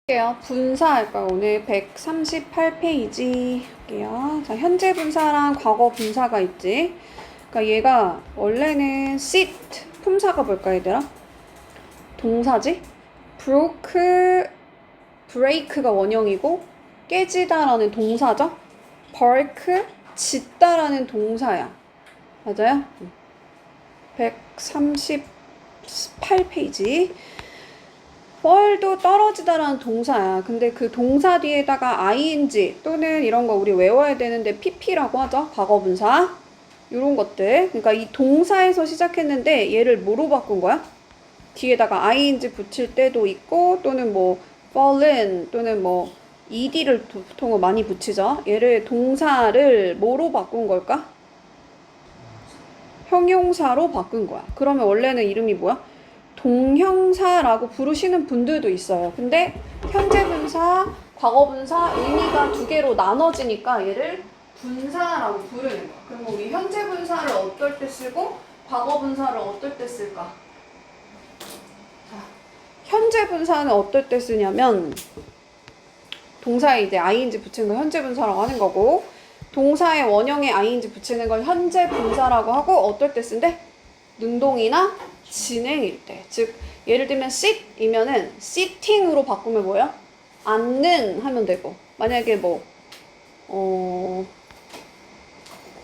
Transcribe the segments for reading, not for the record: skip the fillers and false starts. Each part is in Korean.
할게요. 분사할까요? 오늘 138페이지 할게요. 자, 현재 분사랑 과거 분사가 있지. 그러니까 얘가 원래는 sit 품사가 뭘까 얘들아? 동사지? broke, break가 원형이고 깨지다라는 동사죠. bark, 짖다라는 동사야. 맞아요? 138페이지. 뻘도 떨어지다라는 동사야. 근데 그 동사 뒤에다가 ing 또는 이런 거 우리 외워야 되는데 pp라고 하죠. 과거분사. 이런 것들. 그러니까 이 동사에서 시작했는데 얘를 뭐로 바꾼 거야? 뒤에다가 ing 붙일 때도 있고 또는 뭐 fallen 또는 뭐 ed를 보통 많이 붙이죠. 얘를 동사를 뭐로 바꾼 걸까? 형용사로 바꾼 거야. 그러면 원래는 이름이 뭐야? 동형사라고 부르시는 분들도 있어요. 근데 현재 분사, 과거 분사 의미가 두 개로 나눠지니까 얘를 분사라고 부르는 거야. 그럼 우리 현재 분사를 어떨 때 쓰고 과거 분사를 어떨 때 쓸까? 자, 현재 분사는 어떨 때 쓰냐면 동사에 이제 ing 붙이는 거 현재 분사라고 하는 거고 동사의 원형에 ing 붙이는 걸 현재 분사라고 하고 어떨 때 쓴대? 능동이나 진행일 때. 즉 예를 들면 sit이면은 sitting으로 바꾸면 뭐야? 앉는 하면 되고 만약에 뭐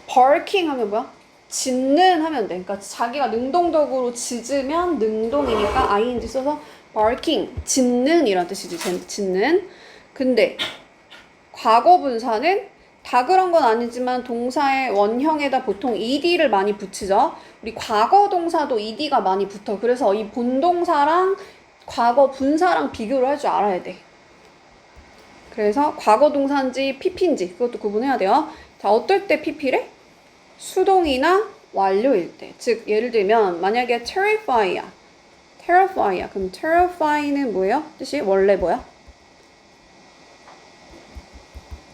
barking 하면 뭐야? 짖는 하면 돼. 그러니까 자기가 능동적으로 짖으면 능동이니까 ing 써서 barking, 짖는 이란 뜻이지. 짖는. 근데 과거 분사는 다 그런 건 아니지만 동사의 원형에다 보통 ed를 많이 붙이죠. 우리 과거 동사도 ed가 많이 붙어. 그래서 이 본동사랑 과거 분사랑 비교를 할 줄 알아야 돼. 그래서 과거 동사인지 pp인지 그것도 구분해야 돼요. 자, 어떨 때 pp래? 수동이나 완료일 때. 즉 예를 들면 만약에 terrify야. 그럼 terrify는 뭐예요? 뜻이 원래 뭐야?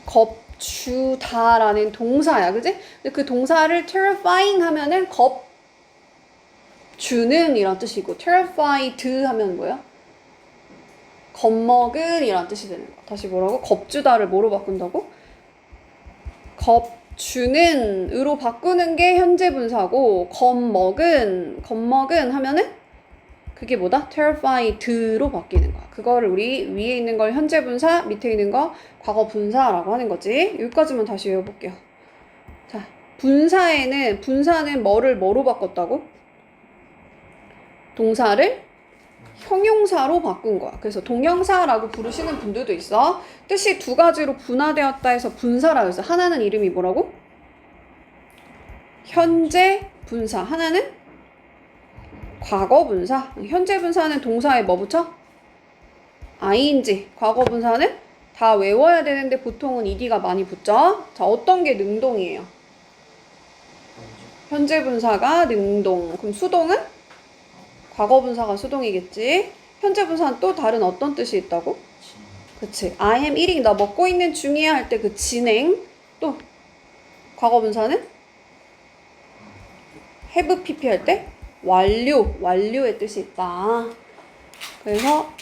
겁주다라는 동사야, 그지? 근데 그 동사를 terrifying 하면은 겁주는 이란 뜻이고 terrified 하면 뭐야? 겁먹은 이란 뜻이 되는 거야. 다시 뭐라고? 겁주다를 뭐로 바꾼다고? 겁주는 으로 바꾸는 게 현재 분사고 겁먹은 하면은 그게 뭐다? terrified로 바뀌는 거야. 그거를 우리 위에 있는 걸 현재 분사, 밑에 있는 거 과거 분사라고 하는 거지. 여기까지만 다시 외워볼게요. 자, 분사는 뭐로 바꿨다고? 동사를 형용사로 바꾼 거야. 그래서 동형사라고 부르시는 분들도 있어. 뜻이 두 가지로 분화되었다 해서 분사라고 해서 하나는 이름이 뭐라고? 현재 분사. 하나는 과거 분사. 현재 분사는 동사에 뭐 붙여? ing. 과거 분사는 다 외워야 되는데 보통은 ed가 많이 붙죠. 자, 어떤 게 능동이에요? 현재 분사가 능동. 그럼 수동은? 과거 분사가 수동이겠지. 현재 분사는 또 다른 어떤 뜻이 있다고? 그치. I am eating. 나 먹고 있는 중이야 할 때 그 진행. 또 과거 분사는? have pp 할 때? 완료의 뜻이 있다. 그래서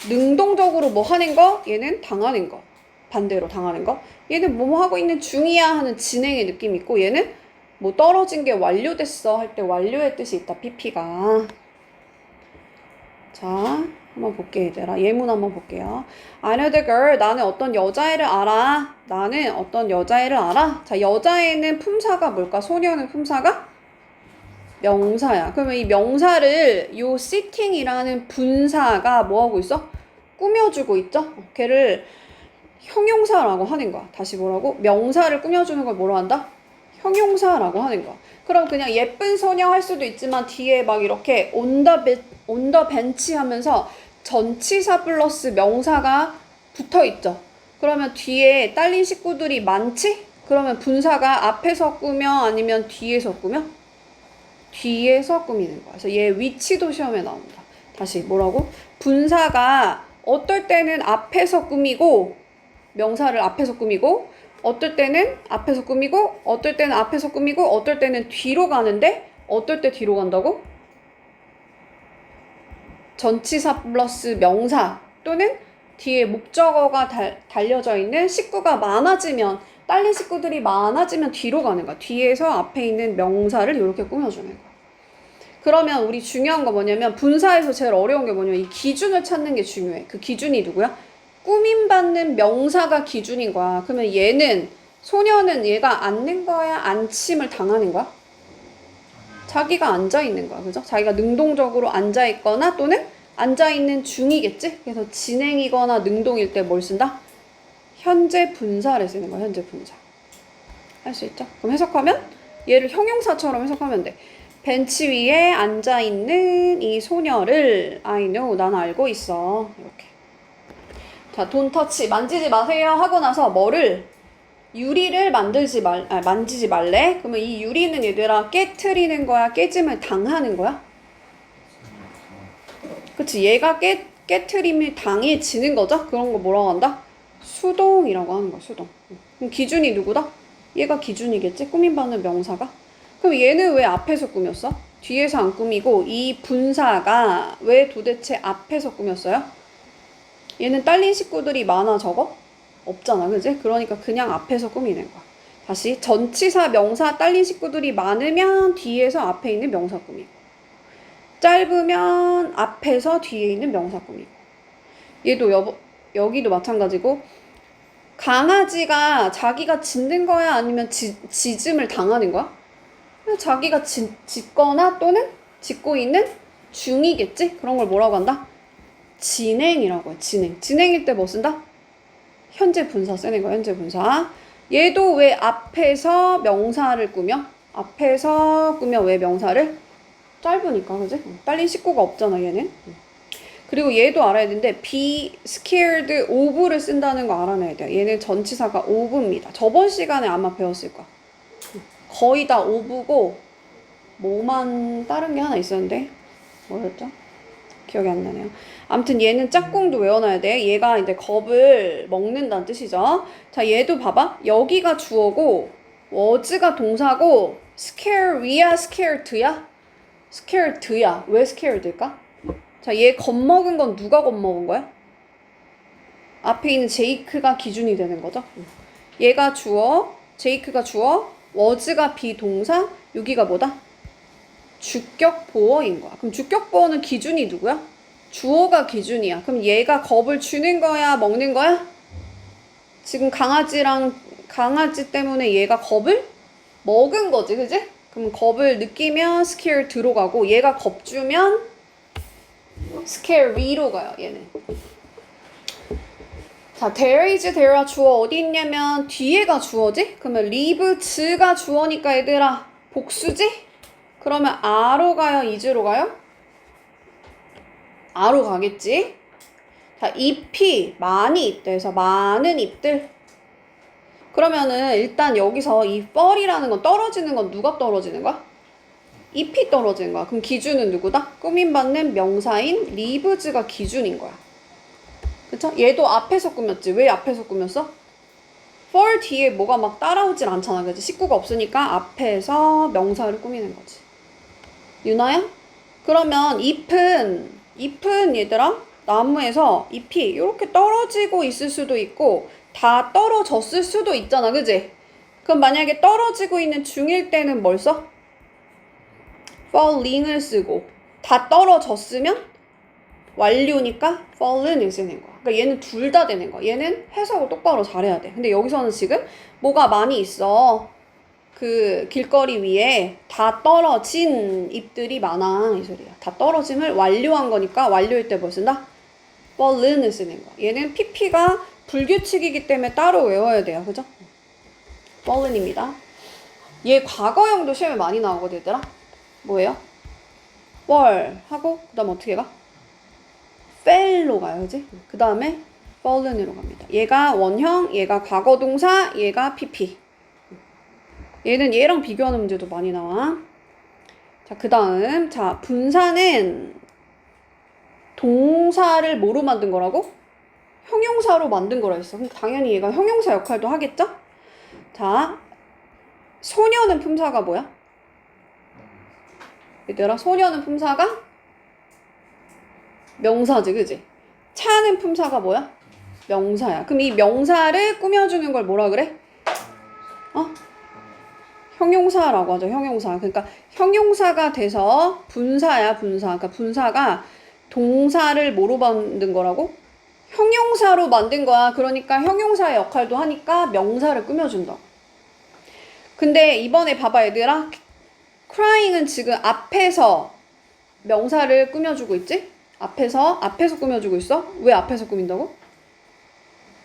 능동적으로 뭐 하는 거, 얘는 당하는 거. 반대로 당하는 거. 얘는 뭐 하고 있는 중이야 하는 진행의 느낌이 있고 얘는 뭐 떨어진 게 완료됐어 할 때 완료의 뜻이 있다. pp가. 자, 한번 볼게 얘들아. 예문 한번 볼게요. I know the girl. 나는 어떤 여자애를 알아. 자, 여자애는 품사가 뭘까? 소녀는 품사가? 명사야. 그러면 이 명사를 요 sitting이라는 분사가 뭐하고 있어? 꾸며주고 있죠? 걔를 형용사라고 하는 거야. 다시 뭐라고? 명사를 꾸며주는 걸 뭐로 한다? 형용사라고 하는 거야. 그럼 그냥 예쁜 소녀 할 수도 있지만 뒤에 막 이렇게 on the bench 하면서 전치사 플러스 명사가 붙어 있죠. 그러면 뒤에 딸린 식구들이 많지? 그러면 분사가 앞에서 꾸며 아니면 뒤에서 꾸며? 뒤에서 꾸미는 거야. 그래서 얘 위치도 시험에 나온다. 다시 뭐라고? 분사가 어떨 때는 앞에서 꾸미고 명사를 앞에서 꾸미고 어떨 때는 앞에서 꾸미고 어떨 때는 앞에서 꾸미고 어떨 때는 뒤로 가는데 어떨 때 뒤로 간다고? 전치사 플러스 명사 또는 뒤에 목적어가 달려져 있는 식구가 많아지면, 딸린 식구들이 많아지면 뒤로 가는 거야. 뒤에서 앞에 있는 명사를 이렇게 꾸며주는 거야. 그러면 우리 중요한 거 뭐냐면 분사에서 제일 어려운 게 뭐냐면 이 기준을 찾는 게 중요해. 그 기준이 누구야? 꾸밈받는 명사가 기준인 거야. 그러면 얘는, 소녀는 얘가 앉는 거야? 앉힘을 당하는 거야? 자기가 앉아있는 거야. 그죠? 자기가 능동적으로 앉아있거나 또는 앉아있는 중이겠지? 그래서 진행이거나 능동일 때 뭘 쓴다? 현재 분사를 쓰는 거야. 현재 분사. 할 수 있죠? 그럼 해석하면 얘를 형용사처럼 해석하면 돼. 벤치 위에 앉아있는 이 소녀를 I know, 난 알고 있어. 이렇게. 자, don't touch, 만지지 마세요 하고 나서 뭐를? 유리를 만지지 말래? 그러면 이 유리는 얘들아 깨트리는 거야? 깨짐을 당하는 거야? 그치, 얘가 깨트림을 당해지는 거죠? 그런 거 뭐라고 한다? 수동이라고 하는 거야, 수동. 그럼 기준이 누구다? 얘가 기준이겠지? 꾸민받는 명사가? 그럼 얘는 왜 앞에서 꾸몄어? 뒤에서 안 꾸미고 이 분사가 왜 도대체 앞에서 꾸몄어요? 얘는 딸린 식구들이 많아 적어? 없잖아, 그지? 그러니까 그냥 앞에서 꾸미는 거야. 다시 전치사 명사 딸린 식구들이 많으면 뒤에서 앞에 있는 명사 꾸미고, 짧으면 앞에서 뒤에 있는 명사 꾸미고. 얘도 여기도 마찬가지고, 강아지가 자기가 짖는 거야? 아니면 짖음을 당하는 거야? 자기가 짖거나 또는 짖고 있는 중이겠지? 그런 걸 뭐라고 한다? 진행이라고 해. 진행일 때 뭐 쓴다? 현재 분사 쓰는 거야. 현재 분사. 얘도 왜 앞에서 명사를 꾸며? 앞에서 꾸며 왜 명사를? 짧으니까, 그지? 딸린 식구가 없잖아, 얘는. 그리고 얘도 알아야 되는데 be scared of를 쓴다는 거 알아내야 돼요. 얘는 전치사가 of입니다. 저번 시간에 아마 배웠을 거야. 거의 다 of고 뭐만 다른 게 하나 있었는데 뭐였죠? 기억이 안 나네요. 아무튼 얘는 짝꿍도 외워놔야 돼. 얘가 이제 겁을 먹는다는 뜻이죠. 자, 얘도 봐봐. 여기가 주어고 was가 동사고 scare we야 scared야? scared야. 왜 scared일까? 자, 얘 겁먹은 건 누가 겁먹은 거야? 앞에 있는 제이크가 기준이 되는 거죠. 얘가 주어, 제이크가 주어, was가 비동사, 여기가 뭐다? 주격 보어인 거야. 그럼 주격 보어는 기준이 누구야? 주어가 기준이야. 그럼 얘가 겁을 주는 거야, 먹는 거야? 지금 강아지 때문에 얘가 겁을 먹은 거지, 그지? 그럼 겁을 느끼면 scared로 가고, 얘가 겁주면 scary로 가요, 얘는. 자, there is, there가 주어 어디 있냐면 뒤에가 주어지? 그러면 lives가 주어니까 얘들아 복수지? 그러면 a로 가요, is로 가요? a로 가겠지? 자, 잎이 많이 있대. 그래서 많은 잎들. 그러면은 일단 여기서 이 fall이라는 건 떨어지는 건 누가 떨어지는 거야? 잎이 떨어지는 거야. 그럼 기준은 누구다? 꾸밈받는 명사인 lives가 기준인 거야. 그쵸? 얘도 앞에서 꾸몄지. 왜 앞에서 꾸몄어? fall 뒤에 뭐가 막 따라오질 않잖아. 그치? 식구가 없으니까 앞에서 명사를 꾸미는 거지. 유나야? 그러면 잎은 얘들아 나무에서 잎이 이렇게 떨어지고 있을 수도 있고 다 떨어졌을 수도 있잖아. 그치? 그럼 만약에 떨어지고 있는 중일 때는 뭘 써? falling을 쓰고, 다 떨어졌으면 완료니까 fallen을 쓰는 거야. 그러니까 얘는 둘 다 되는 거야. 얘는 해석을 똑바로 잘해야 돼. 근데 여기서는 지금 뭐가 많이 있어. 그 길거리 위에 다 떨어진 잎들이 많아, 이 소리야. 다 떨어짐을 완료한 거니까 완료일 때 뭘 쓴다? fallen을 쓰는 거야. 얘는 pp가 불규칙이기 때문에 따로 외워야 돼요. 그죠? fallen입니다. 얘 과거형도 시험에 많이 나오거든, 얘들아. 뭐예요? fall 하고 그 다음 어떻게 가? fell로 가요, 그지? 그 다음에 fallen으로 갑니다. 얘가 원형, 얘가 과거동사, 얘가 pp. 얘는 얘랑 비교하는 문제도 많이 나와. 자, 그 다음, 자, 분사는 동사를 뭐로 만든 거라고? 형용사로 만든 거라 했어. 그럼 당연히 얘가 형용사 역할도 하겠죠? 자, 소녀는 품사가 뭐야? 얘들아, 소녀는 품사가 명사지, 그지? 차는 품사가 뭐야? 명사야. 그럼 이 명사를 꾸며주는 걸 뭐라 그래? 형용사라고 하죠. 형용사. 그러니까 형용사가 돼서 분사야, 분사. 그러니까 분사가 동사를 뭐로 만든 거라고? 형용사로 만든 거야. 그러니까 형용사의 역할도 하니까 명사를 꾸며준다. 근데 이번에 봐봐 얘들아. crying은 지금 앞에서 명사를 꾸며주고 있지? 앞에서 꾸며주고 있어? 왜 앞에서 꾸민다고?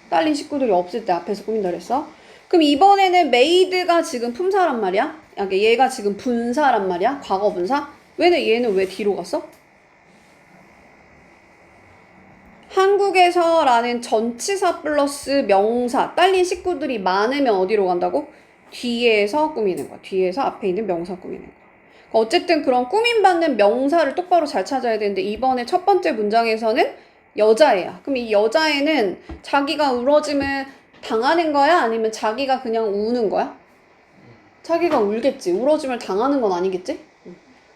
딸린 식구들이 없을 때 앞에서 꾸민다 그랬어? 그럼 이번에는 made가 지금 품사란 말이야? 얘가 지금 분사란 말이야? 과거 분사? 얘는 왜 뒤로 갔어? 한국에서라는 전치사 플러스 명사, 딸린 식구들이 많으면 어디로 간다고? 뒤에서 꾸미는 거야. 뒤에서 앞에 있는 명사 꾸미는 거야. 어쨌든 그런 꾸밈받는 명사를 똑바로 잘 찾아야 되는데 이번에 첫 번째 문장에서는 여자애야. 그럼 이 여자애는 자기가 울어짐을 당하는 거야? 아니면 자기가 그냥 우는 거야? 자기가 울겠지. 울어짐을 당하는 건 아니겠지?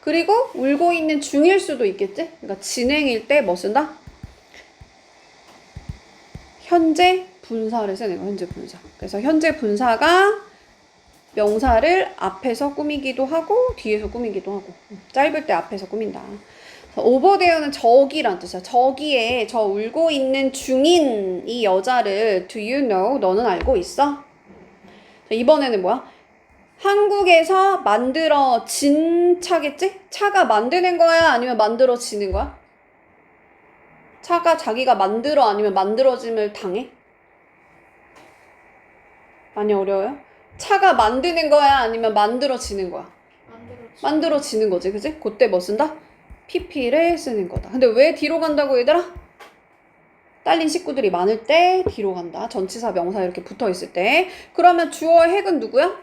그리고 울고 있는 중일 수도 있겠지? 그러니까 진행일 때 뭐 쓴다? 현재 분사를 쓰는 거야. 현재 분사. 그래서 현재 분사가 명사를 앞에서 꾸미기도 하고 뒤에서 꾸미기도 하고 짧을 때 앞에서 꾸민다. 오버데어는 저기란 뜻이야. 저기에 저 울고 있는 중인 이 여자를 do you know? 너는 알고 있어? 이번에는 뭐야? 한국에서 만들어진 차겠지? 차가 만드는 거야? 아니면 만들어지는 거야? 차가 자기가 만들어 아니면 만들어짐을 당해? 많이 어려워요? 차가 만드는 거야? 아니면 만들어지는 거야? 만들어지는 거지, 그치? 그때 뭐 쓴다? PP를 쓰는 거다. 근데 왜 뒤로 간다고 얘들아? 딸린 식구들이 많을 때 뒤로 간다. 전치사 명사 이렇게 붙어 있을 때. 그러면 주어의 핵은 누구야?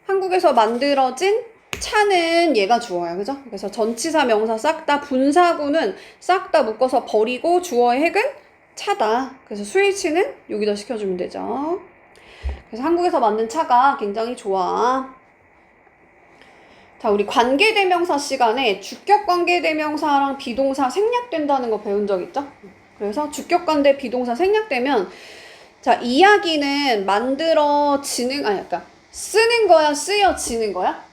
한국에서 만들어진 차는 얘가 주어야. 그죠? 그래서 전치사 명사 싹 다 분사구는 싹 다 묶어서 버리고 주어의 핵은 차다. 그래서 스위치는 여기다 시켜주면 되죠. 그래서 한국에서 만든 차가 굉장히 좋아. 자, 우리 관계대명사 시간에 주격관계대명사랑 비동사 생략된다는 거 배운 적 있죠? 그래서 주격관계 비동사 생략되면 자, 이야기는 만들어지는 그러니까 쓰는 거야, 쓰여지는 거야?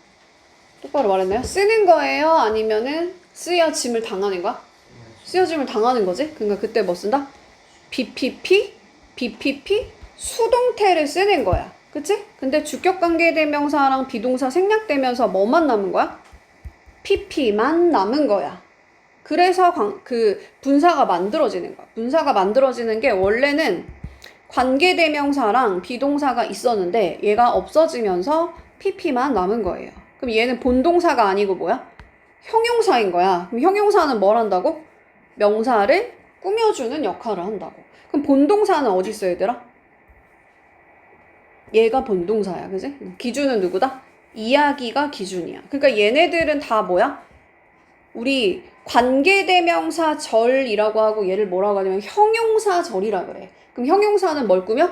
똑바로 말했나요? 쓰는 거예요? 아니면은 쓰여짐을 당하는 거야? 쓰여짐을 당하는 거지? 그러니까 그때 뭐 쓴다? BPP 수동태를 쓰는 거야. 그치? 근데 주격관계대명사랑 비동사 생략되면서 뭐만 남은 거야? PP만 남은 거야. 그래서 그 분사가 만들어지는 거야. 분사가 만들어지는 게 원래는 관계대명사랑 비동사가 있었는데 얘가 없어지면서 PP만 남은 거예요. 그럼 얘는 본동사가 아니고 뭐야? 형용사인 거야. 그럼 형용사는 뭘 한다고? 명사를 꾸며주는 역할을 한다고. 그럼 본동사는 어디 있어 얘들아? 얘가 본동사야. 그지? 기준은 누구다? 이야기가 기준이야. 그러니까 얘네들은 다 뭐야? 우리 관계대명사절이라고 하고 얘를 뭐라고 하냐면 형용사절이라 그래. 그럼 형용사는 뭘 꾸며?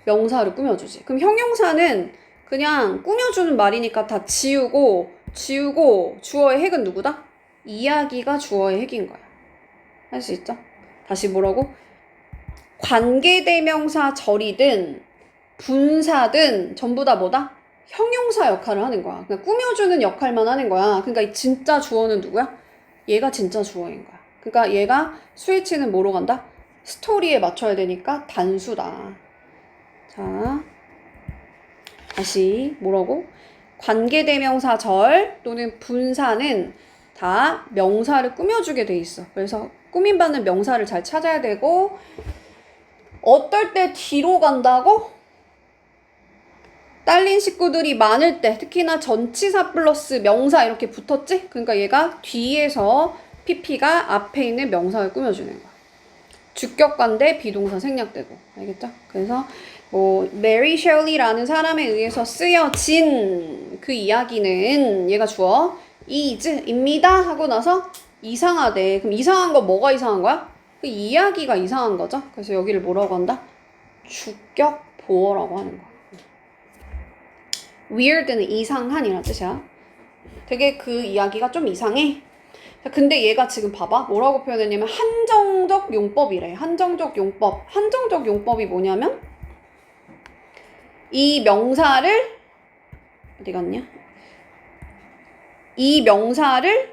명사를 꾸며주지. 그럼 형용사는 그냥 꾸며주는 말이니까 다 지우고 주어의 핵은 누구다? 이야기가 주어의 핵인 거야. 할 수 있죠? 다시 뭐라고? 관계대명사절이든 분사든 전부 다 뭐다? 형용사 역할을 하는 거야. 그러니까 꾸며주는 역할만 하는 거야. 그러니까 진짜 주어는 누구야? 얘가 진짜 주어인 거야. 그러니까 얘가 스위치는 뭐로 간다? 스토리에 맞춰야 되니까 단수다. 자, 다시 뭐라고? 관계대명사절 또는 분사는 다 명사를 꾸며주게 돼 있어. 그래서 꾸밈받는 명사를 잘 찾아야 되고 어떨 때 뒤로 간다고? 딸린 식구들이 많을 때 특히나 전치사 플러스 명사 이렇게 붙었지? 그러니까 얘가 뒤에서 PP가 앞에 있는 명사를 꾸며주는 거야. 주격관대 비동사 생략되고 알겠죠? 그래서 뭐 Mary Shelley라는 사람에 의해서 쓰여진 그 이야기는 얘가 주어 is입니다 하고 나서 이상하대. 그럼 이상한 거 뭐가 이상한 거야? 그 이야기가 이상한 거죠. 그래서 여기를 뭐라고 한다? 주격 보어라고 하는 거야. weird는 이상한이라는 뜻이야. 되게 그 이야기가 좀 이상해. 자, 근데 얘가 지금 봐봐. 뭐라고 표현했냐면 한정적 용법이래. 한정적 용법. 한정적 용법이 뭐냐면 이 명사를 어디 갔냐? 이 명사를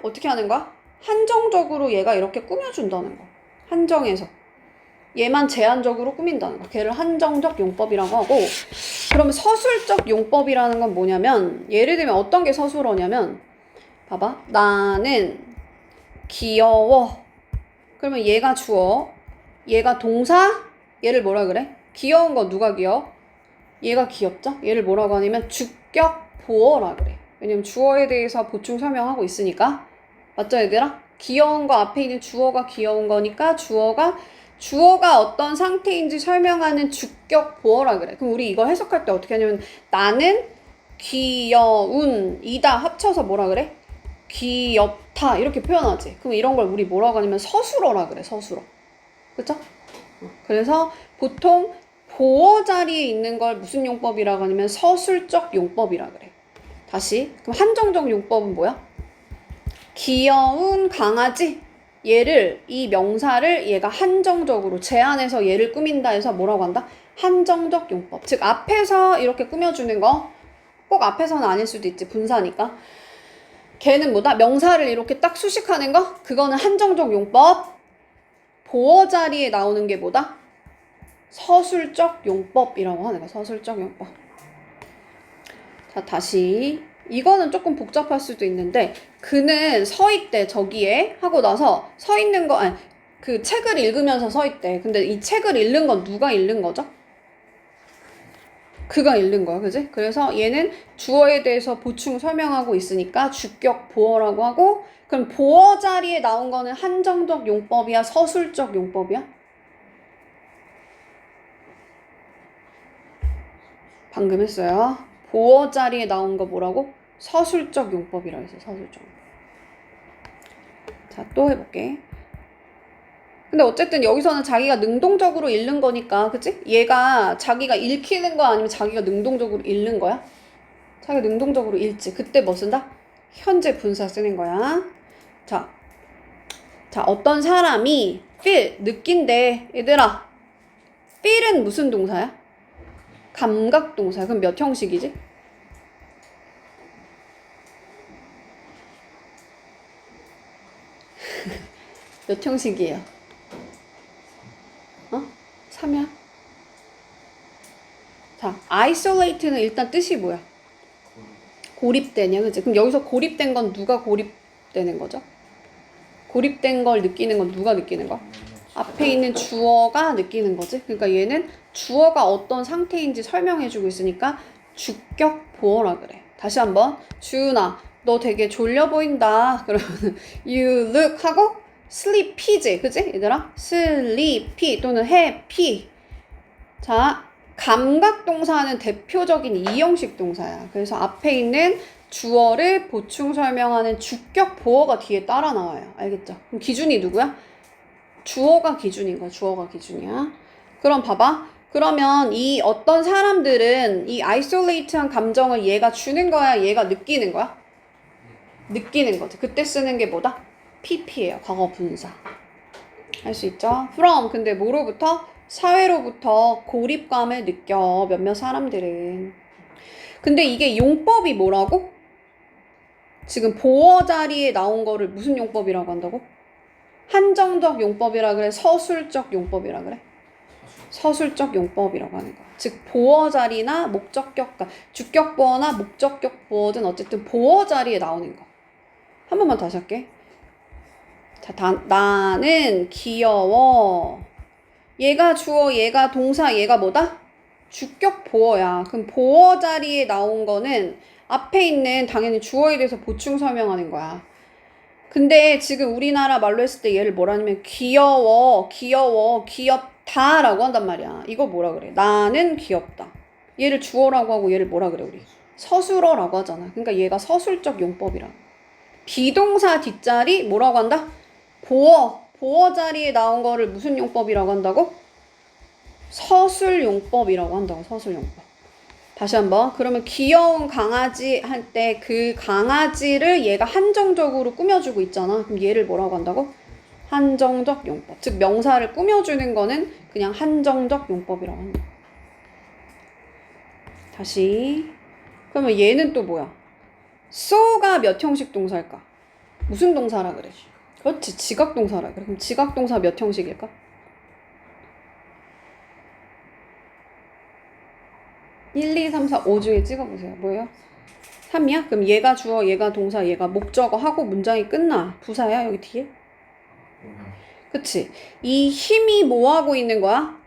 어떻게 하는 거야? 한정적으로 얘가 이렇게 꾸며준다는 거. 한정해서. 얘만 제한적으로 꾸민다는 거. 걔를 한정적 용법이라고 하고, 그러면 서술적 용법이라는 건 뭐냐면, 예를 들면 어떤 게 서술어냐면, 봐봐. 나는 귀여워. 그러면 얘가 주어, 얘가 동사, 얘를 뭐라 그래? 귀여운 거 누가 귀여워? 얘가 귀엽죠? 얘를 뭐라고 하냐면 주격 보어라 그래. 왜냐면 주어에 대해서 보충 설명하고 있으니까. 맞죠, 얘들아? 귀여운 거 앞에 있는 주어가 귀여운 거니까 주어가 어떤 상태인지 설명하는 주격 보어라 그래. 그럼 우리 이거 해석할 때 어떻게 하냐면 나는 귀여운이다 합쳐서 뭐라 그래? 귀엽다 이렇게 표현하지. 그럼 이런 걸 우리 뭐라고 하냐면 서술어라 그래. 서술어. 그쵸? 그래서 보통 보어 자리에 있는 걸 무슨 용법이라고 하냐면 서술적 용법이라 그래. 다시. 그럼 한정적 용법은 뭐야? 귀여운 강아지. 얘를, 이 명사를 얘가 한정적으로 제한해서 얘를 꾸민다 해서 뭐라고 한다? 한정적 용법. 즉 앞에서 이렇게 꾸며주는 거, 꼭 앞에서는 아닐 수도 있지. 분사니까. 걔는 뭐다? 명사를 이렇게 딱 수식하는 거? 그거는 한정적 용법. 보어 자리에 나오는 게 뭐다? 서술적 용법이라고 하는 거야. 서술적 용법. 자, 다시. 이거는 조금 복잡할 수도 있는데, 그는 서 있대, 저기에. 하고 나서 서 있는 거, 아니, 그 책을 읽으면서 서 있대. 근데 이 책을 읽는 건 누가 읽는 거죠? 그가 읽는 거야, 그지? 그래서 얘는 주어에 대해서 보충 설명하고 있으니까 주격 보어라고 하고, 그럼 보어 자리에 나온 거는 한정적 용법이야, 서술적 용법이야? 방금 했어요. 보어 자리에 나온 거 뭐라고? 서술적 용법이라고 했어요. 서술적. 자, 또 해볼게. 근데 어쨌든 여기서는 자기가 능동적으로 읽는 거니까, 그치? 얘가 자기가 읽히는 거 아니면 자기가 능동적으로 읽는 거야? 자기가 능동적으로 읽지. 그때 뭐 쓴다? 현재 분사 쓰는 거야. 자, 어떤 사람이 feel, 느낀대. 얘들아, feel은 무슨 동사야? 감각 동사야. 그럼 몇 형식이지? 몇 형식이에요? 3이야? 자, isolate는 일단 뜻이 뭐야? 고립되냐, 그치? 그럼 여기서 고립된 건 누가 고립되는 거죠? 고립된 걸 느끼는 건 누가 느끼는 거? 앞에 있는 주어가 느끼는 거지? 그러니까 얘는 주어가 어떤 상태인지 설명해주고 있으니까 주격 보어라 그래. 다시 한번. 주은아, 너 되게 졸려 보인다. 그러면 you look 하고 sleepy지, 그치? 얘들아? sleepy 또는 happy. 자, 감각 동사는 대표적인 이형식 동사야. 그래서 앞에 있는 주어를 보충 설명하는 주격 보어가 뒤에 따라 나와요. 알겠죠? 그럼 기준이 누구야? 주어가 기준인 거야. 주어가 기준이야. 그럼 봐봐. 그러면 이 어떤 사람들은 이 isolate한 감정을 얘가 주는 거야? 얘가 느끼는 거야? 느끼는 거지. 그때 쓰는 게 뭐다? pp예요. 과거 분사. 할 수 있죠? from 근데 뭐로부터? 사회로부터 고립감을 느껴. 몇몇 사람들은. 근데 이게 용법이 뭐라고? 지금 보어 자리에 나온 거를 무슨 용법이라고 한다고? 한정적 용법이라 그래? 서술적 용법이라 그래? 서술적 용법이라고 하는 거야. 즉 보어 자리나 목적격, 주격 보어나 목적격 보어든 어쨌든 보어 자리에 나오는 거. 한 번만 다시 할게. 자, 나는 귀여워. 얘가 주어, 얘가 동사, 얘가 뭐다? 주격 보어야. 그럼 보어 자리에 나온 거는 앞에 있는 당연히 주어에 대해서 보충 설명하는 거야. 근데 지금 우리나라 말로 했을 때 얘를 뭐라냐면 귀여워, 귀엽다 라고 한단 말이야. 이거 뭐라 그래? 나는 귀엽다. 얘를 주어라고 하고 얘를 뭐라 그래 우리? 서술어라고 하잖아. 그러니까 얘가 서술적 용법이라. 비동사 뒷자리 뭐라고 한다? 보어 자리에 나온 거를 무슨 용법이라고 한다고? 서술용법이라고 한다고. 서술용법. 다시 한번. 그러면 귀여운 강아지 할 때 그 강아지를 얘가 한정적으로 꾸며주고 있잖아. 그럼 얘를 뭐라고 한다고? 한정적 용법. 즉 명사를 꾸며주는 거는 그냥 한정적 용법이라고 한다. 다시. 그러면 얘는 또 뭐야? so가 몇 형식 동사일까? 무슨 동사라 그래? 그렇지, 지각동사라 그래. 그럼 지각동사 몇 형식일까? 1, 2, 3, 4, 5 중에 찍어보세요. 뭐예요? 3이야? 그럼 얘가 주어, 얘가 동사, 얘가 목적어 하고 문장이 끝나. 부사야, 여기 뒤에? 그치? 이 힘이 뭐 하고 있는 거야?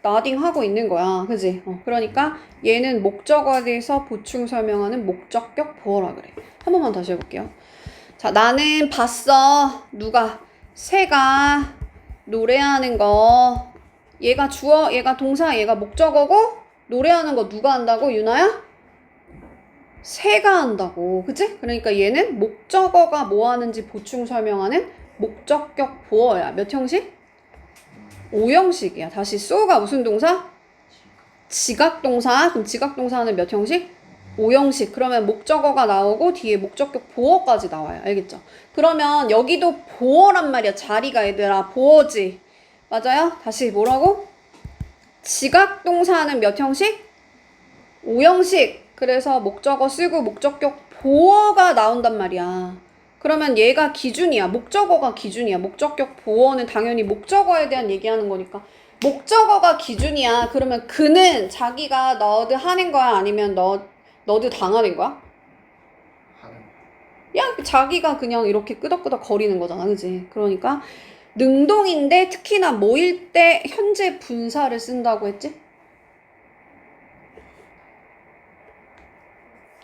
nodding 하고 있는 거야. 그치? 그러니까 얘는 목적어에 대해서 보충 설명하는 목적격 보어라 그래. 한 번만 다시 해볼게요. 자, 나는 봤어. 누가? 새가 노래하는 거. 얘가 주어, 얘가 동사, 얘가 목적어고 노래하는 거 누가 한다고? 유나야? 새가 한다고. 그치? 그러니까 얘는 목적어가 뭐 하는지 보충 설명하는 목적격 보어야. 몇 형식? 5형식이야. 다시 so가 무슨 동사? 지각동사. 그럼 지각동사는 몇 형식? 5형식. 그러면 목적어가 나오고 뒤에 목적격 보어까지 나와요. 알겠죠? 그러면 여기도 보어란 말이야. 자리가 얘들아. 보어지. 맞아요? 다시 뭐라고? 지각동사는 몇 형식? 5형식. 그래서 목적어 쓰고 목적격 보어가 나온단 말이야. 그러면 얘가 기준이야. 목적어가 기준이야. 목적격 보어는 당연히 목적어에 대한 얘기하는 거니까. 목적어가 기준이야. 그러면 그는 자기가 너드 하는 거야? 아니면 너드 당하는 거야? 야, 자기가 그냥 이렇게 끄덕끄덕 거리는 거잖아. 그지? 그러니까 능동인데 특히나 뭐일 때 현재 분사를 쓴다고 했지?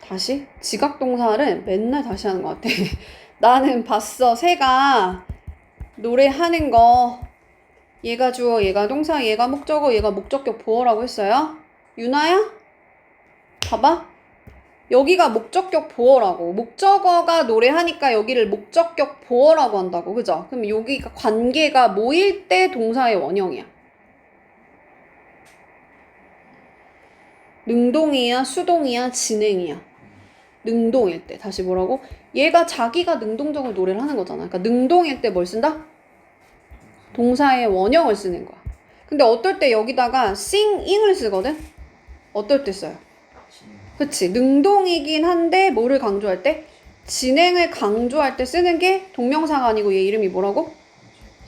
다시? 지각동사를 맨날 다시 하는 것 같아. 나는 봤어. 새가 노래하는 거. 얘가 주어, 얘가 동사, 얘가 목적어, 얘가 목적격 보어라고 했어요. 유나야? 봐봐. 여기가 목적격 보어라고. 목적어가 노래하니까 여기를 목적격 보어라고 한다고. 그죠? 그럼 여기가 관계가 뭐일 때 동사의 원형이야. 능동이야, 수동이야, 진행이야. 능동일 때. 다시 뭐라고? 얘가 자기가 능동적으로 노래를 하는 거잖아. 그러니까 능동일 때 뭘 쓴다? 동사의 원형을 쓰는 거야. 근데 어떨 때 여기다가 sing을 쓰거든? 어떨 때 써요? 그치. 능동이긴 한데 뭐를 강조할 때? 진행을 강조할 때 쓰는 게 동명사가 아니고 얘 이름이 뭐라고?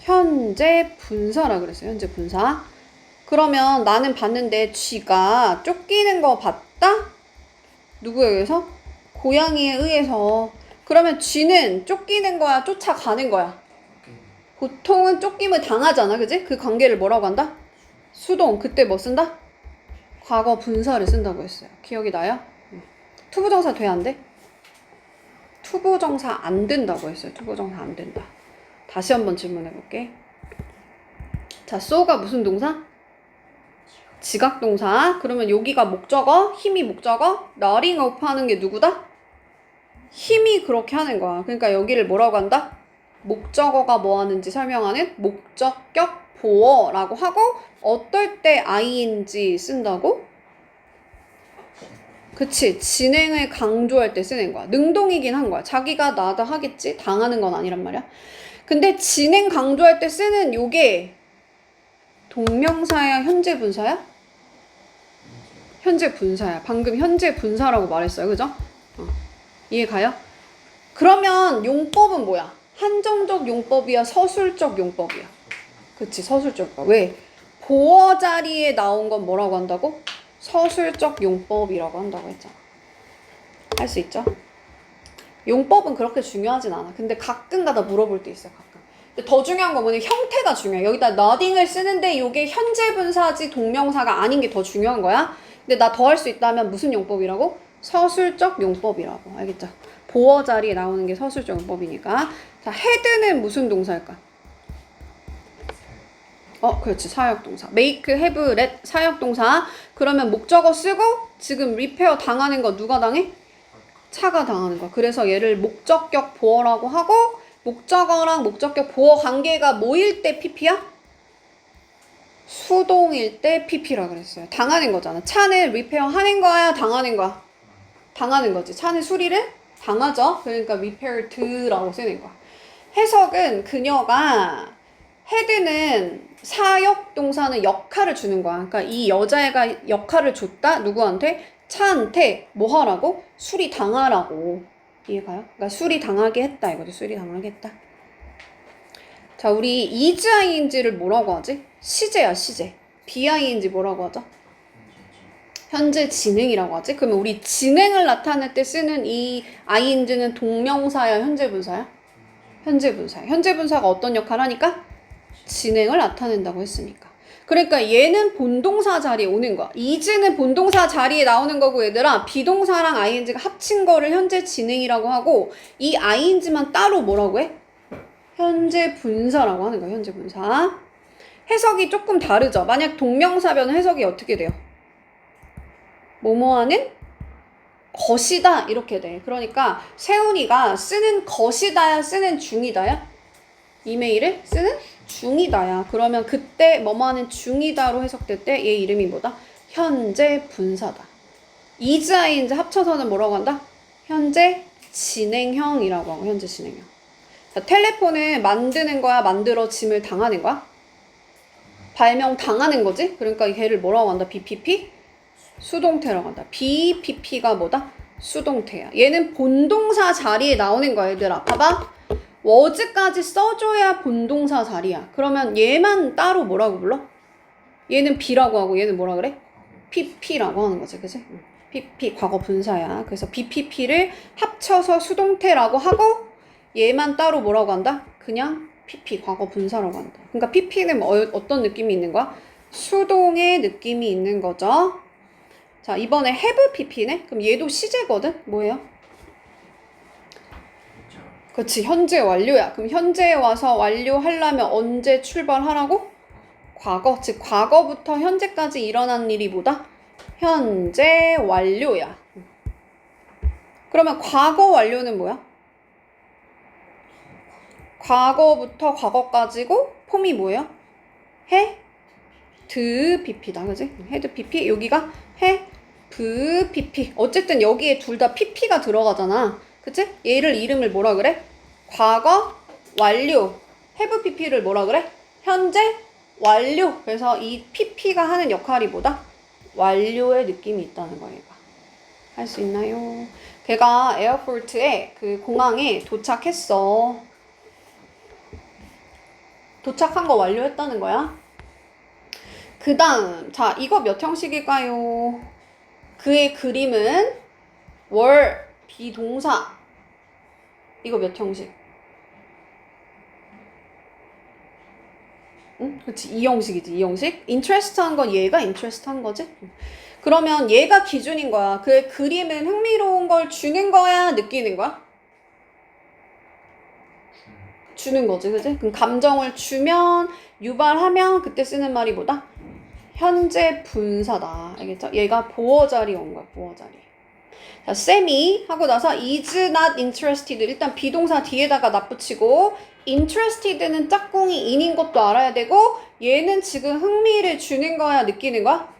현재 분사라 그랬어요. 현재 분사. 그러면 나는 봤는데 쥐가 쫓기는 거 봤다? 누구에 의해서? 고양이에 의해서. 그러면 쥐는 쫓기는 거야? 쫓아가는 거야? 보통은 쫓김을 당하잖아. 그지? 그 관계를 뭐라고 한다? 수동. 그때 뭐 쓴다? 과거 분사를 쓴다고 했어요. 기억이 나요? 투부정사 돼? 안 돼? 투부정사 안 된다고 했어요. 투부정사 안 된다. 다시 한번 질문해 볼게. 자, so가 무슨 동사? 지각동사. 그러면 여기가 목적어, 힘이 목적어, nodding off 하는 게 누구다? 힘이 그렇게 하는 거야. 그러니까 여기를 뭐라고 한다? 목적어가 뭐 하는지 설명하는 목적격 보어라고 하고, 어떨 때 ing 쓴다고? 그치. 진행을 강조할 때 쓰는 거야. 능동이긴 한 거야. 자기가 나다 하겠지? 당하는 건 아니란 말이야. 근데 진행 강조할 때 쓰는 요게 동명사야, 현재 분사야? 현재 분사야. 방금 현재 분사라고 말했어요. 그죠? 이해 가요? 그러면 용법은 뭐야? 한정적 용법이야? 서술적 용법이야? 그치, 서술적 용법. 왜? 보어 자리에 나온 건 뭐라고 한다고? 서술적 용법이라고 한다고 했잖아. 할 수 있죠? 용법은 그렇게 중요하진 않아. 근데 가끔가다 물어볼 때 있어요. 가끔. 근데 더 중요한 건 뭐냐? 형태가 중요해. 여기다 nothing을 쓰는데 이게 현재 분사지 동명사가 아닌 게 더 중요한 거야. 근데 나 더 할 수 있다면 무슨 용법이라고? 서술적 용법이라고. 알겠죠? 보어 자리에 나오는 게 서술적 용법이니까. 자, head는 무슨 동사일까? 그렇지. 사역동사. make, have, let 사역동사. 그러면 목적어 쓰고 지금 repair 당하는 거 누가 당해? 차가 당하는 거. 그래서 얘를 목적격 보어라고 하고, 목적어랑 목적격 보어 관계가 뭐일 때 pp야? 수동일 때 pp라 그랬어요. 당하는 거잖아. 차는 리페어 하는 거야, 당하는 거야? 당하는 거지. 차는 수리를 당하죠. 그러니까 repaired라고 쓰는 거야. 해석은 그녀가 헤드는 사역 동사는 역할을 주는 거야. 그러니까 이 여자애가 역할을 줬다. 누구한테? 차한테 뭐 하라고? 수리 당하라고. 이해가요? 그러니까 수리 당하게 했다. 이거죠. 수리 당하게 했다. 자, 우리 is ing를 뭐라고 하지? 시제야, 시제. being 뭐라고 하죠? 현재 진행이라고 하지? 그러면 우리 진행을 나타낼 때 쓰는 이 ing는 동명사야, 현재 분사야? 현재 분사야. 현재 분사가 어떤 역할을 하니까? 진행을 나타낸다고 했으니까. 그러니까 얘는 본동사 자리에 오는 거야. is는 본동사 자리에 나오는 거고 얘들아, 비동사랑 ing가 합친 거를 현재 진행이라고 하고 이 ing만 따로 뭐라고 해? 현재 분사라고 하는 거야. 현재 분사. 해석이 조금 다르죠. 만약 동명사변은 해석이 어떻게 돼요? 뭐뭐하는 것이다 이렇게 돼. 그러니까 세훈이가 쓰는 것이다야 쓰는 중이다야? 이메일을 쓰는 중이다야. 그러면 그때 뭐뭐하는 중이다로 해석될 때 얘 이름이 뭐다? 현재 분사다. is, ing 합쳐서는 뭐라고 한다? 현재 진행형이라고 하고 현재 진행형. 자, 텔레폰을 만드는 거야? 만들어짐을 당하는 거야? 발명 당하는 거지? 그러니까 걔를 뭐라고 한다? BPP? 수동태라고 한다. BPP가 뭐다? 수동태야. 얘는 본동사 자리에 나오는 거야, 얘들아. 봐봐. was까지 써줘야 본동사 자리야. 그러면 얘만 따로 뭐라고 불러? 얘는 B라고 하고 얘는 뭐라 그래? PP라고 하는 거지, 그치? PP, 과거 분사야. 그래서 BPP를 합쳐서 수동태라고 하고 얘만 따로 뭐라고 한다? 그냥 PP, 과거 분사라고 한다. 그러니까 PP는 어떤 느낌이 있는 거야? 수동의 느낌이 있는 거죠. 자, 이번에 have PP네? 그럼 얘도 시제거든? 뭐예요? 그치, 현재 완료야. 그럼 현재에 와서 완료하려면 언제 출발하라고? 과거, 즉 과거부터 현재까지 일어난 일이 뭐다? 현재 완료야. 그러면 과거 완료는 뭐야? 과거부터 과거까지고 폼이 뭐예요? 해, 드, PP다. 그지? 헤드 PP. 여기가 해, 브, PP. 어쨌든 여기에 둘 다 PP가 들어가잖아. 그치? 얘를 이름을 뭐라 그래? 과거 완료. have PP를 뭐라 그래? 현재 완료. 그래서 이 PP가 하는 역할이 뭐다? 완료의 느낌이 있다는 거야, 얘가. 할 수 있나요? 걔가 에어포트에 그 공항에 도착했어. 도착한 거 완료했다는 거야. 그 다음, 자, 이거 몇 형식일까요? 그의 그림은 월, 비동사. 이거 몇 형식? 응? 그치, 이 형식이지, 이 형식. interest 한 건 얘가 interest 한 거지? 그러면 얘가 기준인 거야. 그의 그림은 흥미로운 걸 주는 거야? 느끼는 거야? 주는 거지, 그치? 그럼 감정을 주면, 유발하면 그때 쓰는 말이 뭐다? 현재 분사다. 알겠죠? 얘가 보어 자리 온 거야, 보어 자리. 자, 쌤이 하고 나서 is not interested. 일단 비동사 뒤에다가 납붙이고 interested는 짝꿍이 in인 것도 알아야 되고 얘는 지금 흥미를 주는 거야, 느끼는 거야?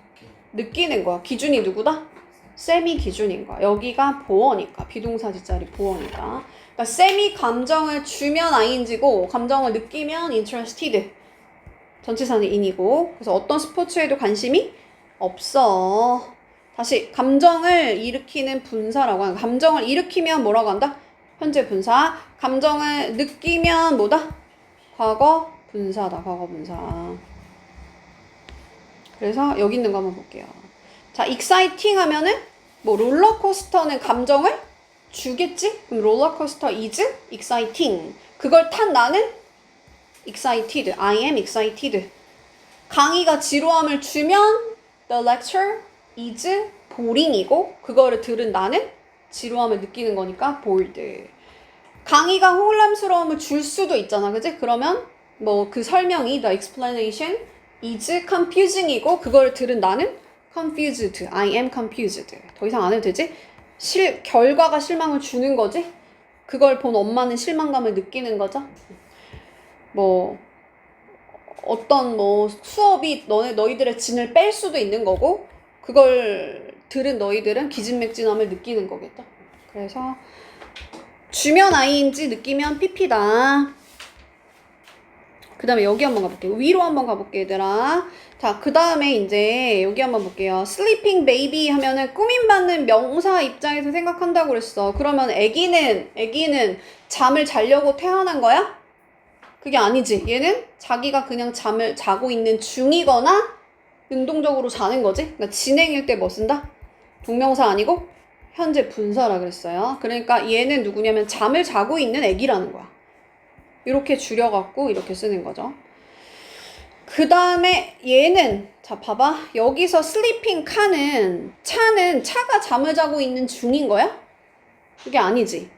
느끼는 거야. 기준이 누구다? 쌤이 기준인 거야. 여기가 보어니까. 비동사 뒷자리 보어니까. 그러니까 쌤이 감정을 주면 ing고 감정을 느끼면 interested. 전치사는 in이고. 그래서 어떤 스포츠에도 관심이 없어. 다시 감정을 일으키는 분사라고 하는. 감정을 일으키면 뭐라고 한다? 현재 분사. 감정을 느끼면 뭐다? 과거 분사다. 과거 분사. 그래서 여기 있는 거 한번 볼게요. 자, exciting 하면은 뭐 롤러코스터는 감정을 주겠지? 그럼 롤러코스터 is exciting. 그걸 탄 나는 excited. I am excited. 강의가 지루함을 주면 the lecture is boring이고 그거를 들은 나는 지루함을 느끼는 거니까 bored. 강의가 혼란스러움을 줄 수도 있잖아. 그치? 그러면 뭐 그 설명이 the explanation is confusing이고 그걸 들은 나는 confused. I am confused. 더 이상 안 해도 되지? 결과가 실망을 주는 거지? 그걸 본 엄마는 실망감을 느끼는 거죠? 뭐 어떤 뭐 수업이 너희들의 진을 뺄 수도 있는 거고 그걸 들은 너희들은 기진맥진함을 느끼는 거겠죠. 그래서 주면 I인지 느끼면 PP다. 그 다음에 여기 한번 가볼게요. 위로 한번 가볼게요, 얘들아. 자, 그 다음에 이제 여기 한번 볼게요. sleeping baby 하면은 꾸밈받는 명사 입장에서 생각한다고 그랬어. 그러면 애기는 잠을 자려고 태어난 거야? 그게 아니지. 얘는 자기가 그냥 잠을 자고 있는 중이거나 능동적으로 자는 거지. 그러니까 진행일 때 뭐 쓴다? 동명사 아니고 현재 분사라 그랬어요. 그러니까 얘는 누구냐면 잠을 자고 있는 애기라는 거야. 이렇게 줄여갖고 이렇게 쓰는 거죠. 그 다음에 얘는 자 봐봐. 여기서 sleeping 차가 잠을 자고 있는 중인 거야? 그게 아니지.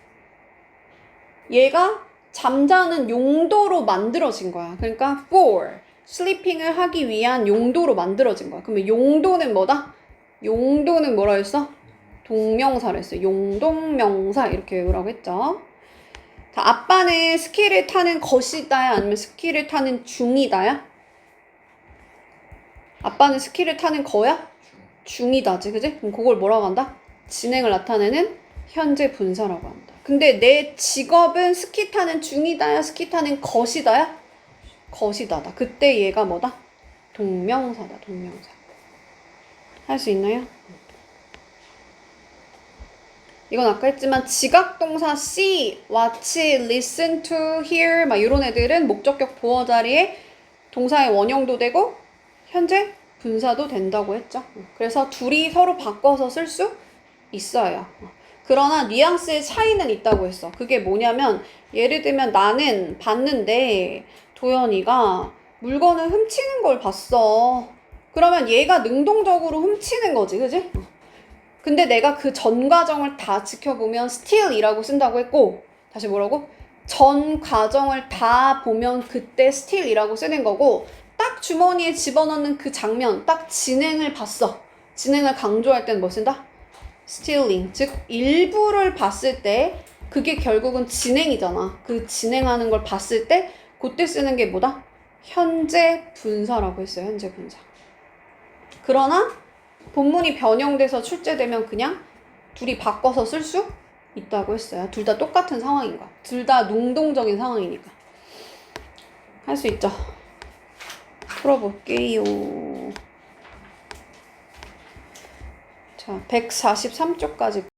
얘가 잠자는 용도로 만들어진 거야. 그러니까 for sleeping을 하기 위한 용도로 만들어진 거야. 그러면 용도는 뭐다? 용도는 뭐라 했어? 동명사를 했어. 용동명사 이렇게 외우라고 했죠. 자, 아빠는 스키를 타는 것이다야 아니면 스키를 타는 중이다야? 아빠는 스키를 타는 거야? 중이다지, 그지? 그럼 그걸 뭐라고 한다? 진행을 나타내는 현재 분사라고 한다. 근데 내 직업은 스키 타는 중이다야? 스키 타는 것이다야? 것이다다. 그때 얘가 뭐다? 동명사다, 동명사. 할 수 있나요? 이건 아까 했지만 지각동사 see, watch, listen to, hear 막 이런 애들은 목적격 보어 자리에 동사의 원형도 되고 현재 분사도 된다고 했죠. 그래서 둘이 서로 바꿔서 쓸 수 있어요. 그러나 뉘앙스의 차이는 있다고 했어. 그게 뭐냐면 예를 들면 나는 봤는데 도연이가 물건을 훔치는 걸 봤어. 그러면 얘가 능동적으로 훔치는 거지, 그지? 근데 내가 그 전 과정을 다 지켜보면 still이라고 쓴다고 했고 다시 뭐라고? 전 과정을 다 보면 그때 still이라고 쓰는 거고 딱 주머니에 집어넣는 그 장면, 딱 진행을 봤어. 진행을 강조할 때는 뭐 쓴다? stealing. 즉 일부를 봤을 때 그게 결국은 진행이잖아. 그 진행하는 걸 봤을 때 그때 쓰는 게 뭐다? 현재 분사라고 했어요. 현재 분사. 그러나 본문이 변형돼서 출제되면 그냥 둘이 바꿔서 쓸 수 있다고 했어요. 둘 다 똑같은 상황인 거야. 둘 다 능동적인 상황이니까. 할 수 있죠. 풀어볼게요. 자, 143쪽까지